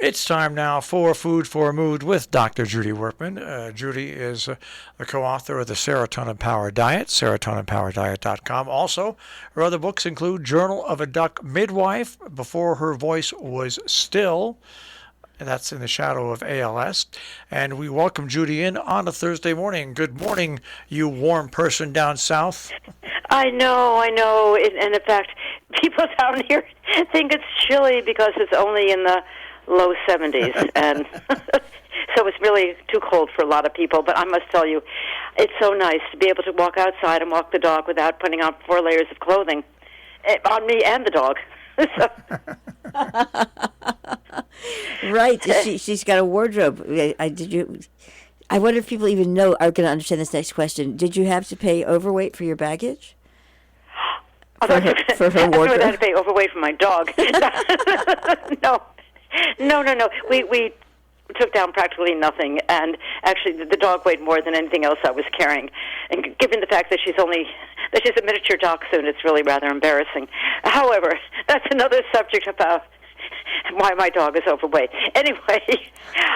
It's time now for Food for Mood with Dr. Judy Wurtman. Judy is the co-author of the Serotonin Power Diet, serotoninpowerdiet.com. Also, her other books include Journal of a Duck Midwife, Before Her Voice Was Still, and that's in the shadow of ALS. And we welcome Judy in on a Thursday morning. Good morning, you warm person down south. I know. And in fact, people down here think it's chilly because it's only in the low 70s, and so it's really too cold for a lot of people. But I must tell you, it's so nice to be able to walk outside and walk the dog without putting on 4 layers of clothing on me and the dog. Right. She's got a wardrobe. I wonder if people even are going to understand this next question. Did you have to pay overweight for your baggage? For her wardrobe? I had to pay overweight for my dog. No. We took down practically nothing, and actually the dog weighed more than anything else I was carrying. And given the fact that she's a miniature dachshund, it's really rather embarrassing. However, that's another subject about why my dog is overweight. Anyway,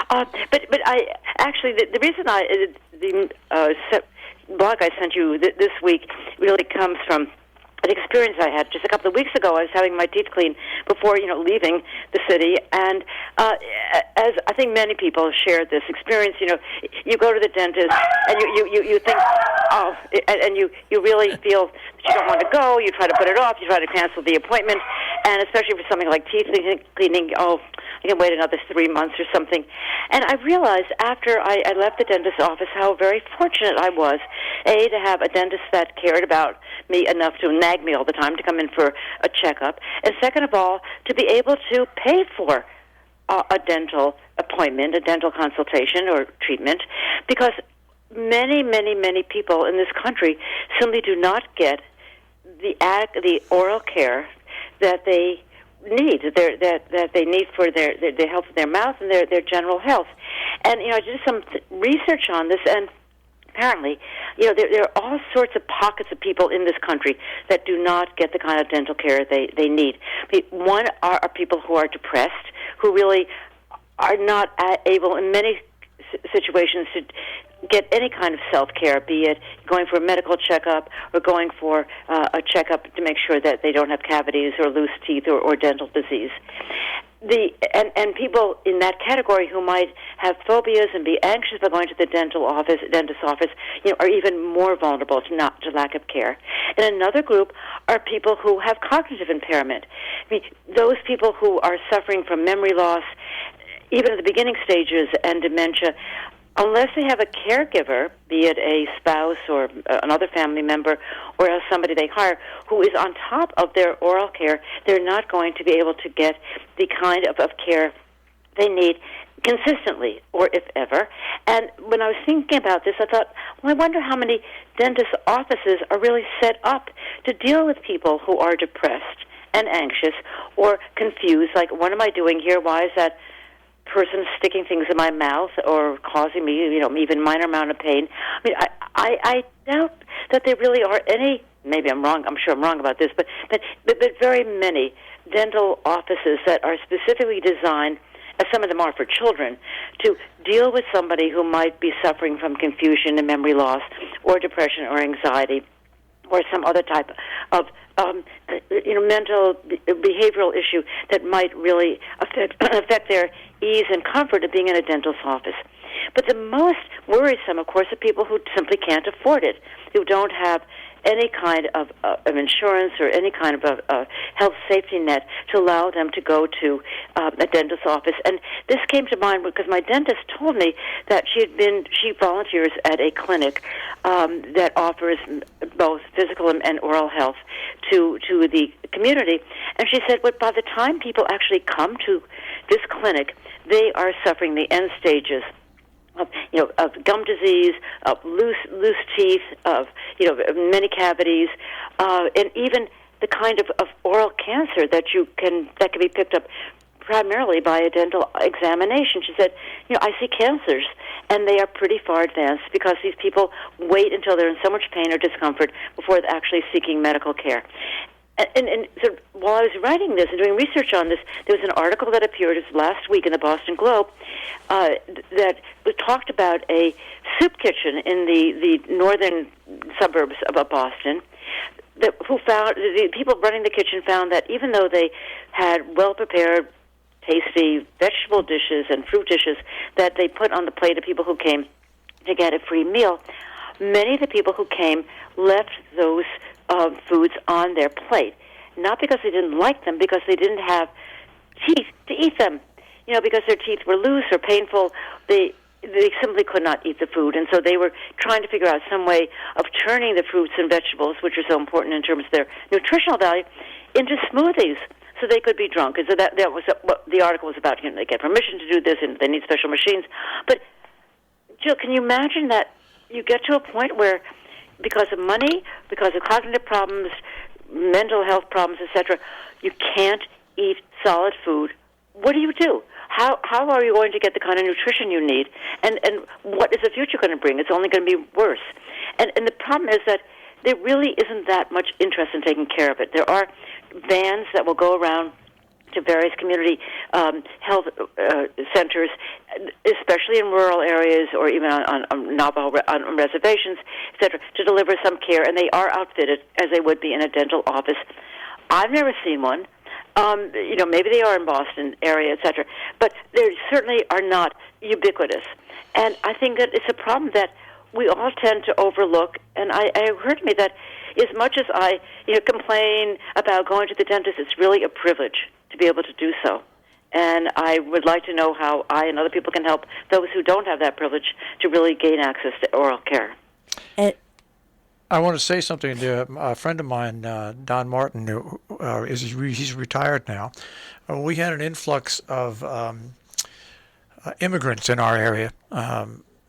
but I actually the reason the blog I sent you this week really comes from an experience I had just a couple of weeks ago. I was having my teeth cleaned before, leaving the city, and as I think many people shared this experience, you go to the dentist and you think, and you really feel that you don't want to go. You try to put it off. You try to cancel the appointment, and especially for something like teeth cleaning, I can wait another 3 months or something. And I realized after I left the dentist's office how very fortunate I was, A, to have a dentist that cared about me enough to nag me all the time to come in for a checkup, and second of all, to be able to pay for a dental appointment, a dental consultation or treatment, because many people in this country simply do not get the oral care that they need, that they need for their health of their mouth and their general health. And I did some research on this, and apparently, there are all sorts of pockets of people in this country that do not get the kind of dental care they need. One are people who are depressed, who really are not able in many situations to get any kind of self-care, be it going for a medical checkup or going for a checkup to make sure that they don't have cavities or loose teeth or dental disease. And people in that category who might have phobias and be anxious about going to the dentist's office, are even more vulnerable to lack of care. And another group are people who have cognitive impairment. Those people who are suffering from memory loss, even at the beginning stages, and dementia, unless they have a caregiver, be it a spouse or another family member or somebody they hire who is on top of their oral care, they're not going to be able to get the kind of care they need consistently, or if ever. And when I was thinking about this, I thought, I wonder how many dentist offices are really set up to deal with people who are depressed and anxious or confused, like, what am I doing here? Why is that person sticking things in my mouth or causing me, even minor amount of pain? I doubt that there really are any, maybe I'm wrong, I'm sure I'm wrong about this, but very many dental offices that are specifically designed, as some of them are for children, to deal with somebody who might be suffering from confusion and memory loss or depression or anxiety or some other type of mental behavioral issue that might really affect their ease and comfort of being in a dentist's office. But the most worrisome, of course, are people who simply can't afford it, who don't have any kind of insurance or any kind of a health safety net to allow them to go to a dentist's office. And this came to mind because my dentist told me that she volunteers at a clinic that offers both physical and oral health to the community. And she said, by the time people actually come to this clinic, they are suffering the end stages of gum disease, of loose teeth, of many cavities, and even the kind of oral cancer that can be picked up primarily by a dental examination. She said, I see cancers, and they are pretty far advanced because these people wait until they're in so much pain or discomfort before actually seeking medical care. And so while I was writing this and doing research on this, there was an article that appeared last week in the Boston Globe that talked about a soup kitchen in the northern suburbs of Boston. Who found the people running the kitchen found that even though they had well-prepared, tasty vegetable dishes and fruit dishes that they put on the plate of people who came to get a free meal, many of the people who came left those foods on their plate, not because they didn't like them, because they didn't have teeth to eat them. Because their teeth were loose or painful, they simply could not eat the food, and so they were trying to figure out some way of turning the fruits and vegetables, which are so important in terms of their nutritional value, into smoothies so they could be drunk. And so that was what the article was about. They get permission to do this, and they need special machines. But, Jill, can you imagine that you get to a point where, because of money, because of cognitive problems, mental health problems, etc., you can't eat solid food? What do you do? How are you going to get the kind of nutrition you need? And what is the future going to bring? It's only going to be worse. And the problem is that there really isn't that much interest in taking care of it. There are vans that will go around to various community health centers, especially in rural areas or even on Navajo on reservations, etc., to deliver some care, and they are outfitted as they would be in a dental office. I've never seen one. Maybe they are in Boston area, etc., but they certainly are not ubiquitous. And I think that it's a problem that we all tend to overlook. And it occurred to me that as much as I complain about going to the dentist, it's really a privilege to be able to do so. And I would like to know how I and other people can help those who don't have that privilege to really gain access to oral care. I want to say something to a friend of mine, Don Martin, who he's retired now. We had an influx of immigrants in our area,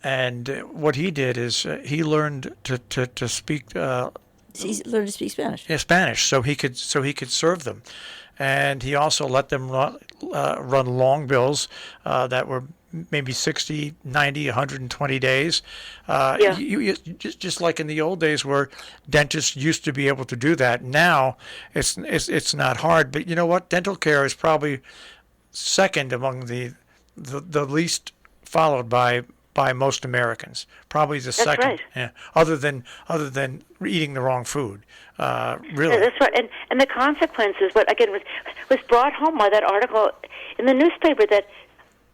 and what he did is he learned to speak. He learned to speak Spanish. Yeah, Spanish, so he could serve them, and he also let them run long bills that were maybe 60, 90, 120 days. Just like in the old days where dentists used to be able to do that. Now it's not hard. But you know what? Dental care is probably second among the least followed by most Americans. Probably the second. Right. Yeah. Other than eating the wrong food. Really. That's right. And the consequences, what again was brought home by that article in the newspaper, that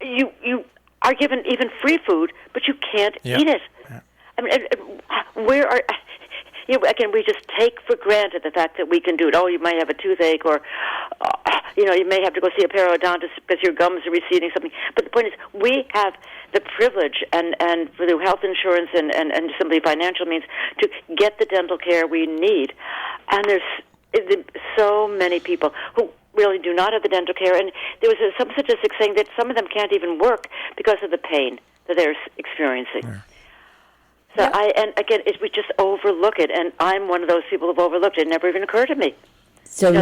you are given even free food, but you can't eat it. Yeah. I mean, where are again? We just take for granted the fact that we can do it. Oh, you might have a toothache, or you may have to go see a periodontist because your gums are receding, something. But the point is, we have the privilege and through health insurance and simply financial means to get the dental care we need. And there's so many people who really do not have the dental care, and there was some statistics saying that some of them can't even work because of the pain that they're experiencing. Yeah. So we just overlook it, and I'm one of those people who've overlooked it. It never even occurred to me. So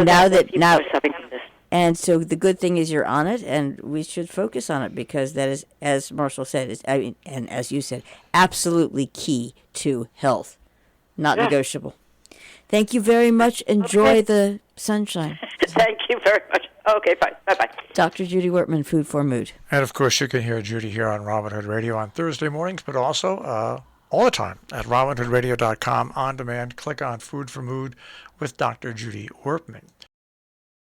and so the good thing is you're on it, and we should focus on it because that is, as Marshall said, and as you said, absolutely key to health, not negotiable. Thank you very much. Enjoy the sunshine. Thank you very much. Okay, fine. Bye-bye. Dr. Judy Wurtman, Food for Mood. And, of course, you can hear Judy here on Robin Hood Radio on Thursday mornings, but also all the time at robinhoodradio.com on demand. Click on Food for Mood with Dr. Judy Wurtman.